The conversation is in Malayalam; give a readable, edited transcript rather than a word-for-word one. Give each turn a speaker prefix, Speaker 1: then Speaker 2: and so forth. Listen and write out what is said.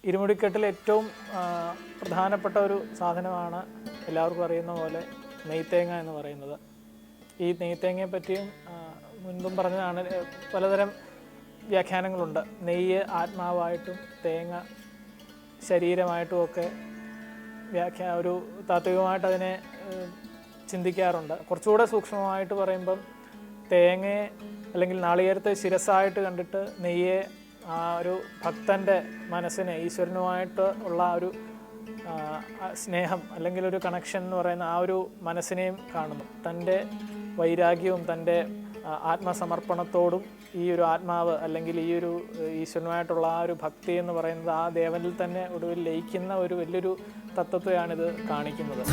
Speaker 1: ഇരുമുടിക്കെട്ടിൽ ഏറ്റവും പ്രധാനപ്പെട്ട ഒരു സാധനമാണ് എല്ലാവർക്കും അറിയുന്ന പോലെ നെയ്ത്തേങ്ങ എന്ന് പറയുന്നത്. ഈ നെയ്ത്തേങ്ങയെ പറ്റിയും മുൻപും പറഞ്ഞതാണ്, പലതരം വ്യാഖ്യാനങ്ങളുണ്ട്. നെയ്യ് ആത്മാവായിട്ടും തേങ്ങ ശരീരമായിട്ടും ഒക്കെ ഒരു താത്വികമായിട്ട് അതിനെ ചിന്തിക്കാറുണ്ട്. കുറച്ചുകൂടെ സൂക്ഷ്മമായിട്ട് പറയുമ്പം തേങ്ങയെ അല്ലെങ്കിൽ നാളികേരത്തെ ശിരസ്സായിട്ട് കണ്ടിട്ട് നെയ്യെ ആ ഒരു ഭക്തൻ്റെ മനസ്സിനെ ഈശ്വരനുമായിട്ട് ഉള്ള ഒരു സ്നേഹം അല്ലെങ്കിൽ ഒരു കണക്ഷൻ എന്ന് പറയുന്ന ആ ഒരു മനസ്സിനെയും കാണുന്നു. തൻ്റെ വൈരാഗ്യവും തൻ്റെ ആത്മസമർപ്പണത്തോടും ഈ ഒരു ആത്മാവ് അല്ലെങ്കിൽ ഈ ഒരു ഈശ്വരനുമായിട്ടുള്ള ആ ഒരു ഭക്തി എന്ന് പറയുന്നത് ആ ദേവനിൽ തന്നെ ഒടുവിൽ ലയിക്കുന്ന ഒരു വലിയൊരു തത്വത്തെയാണിത് കാണിക്കുന്നത്.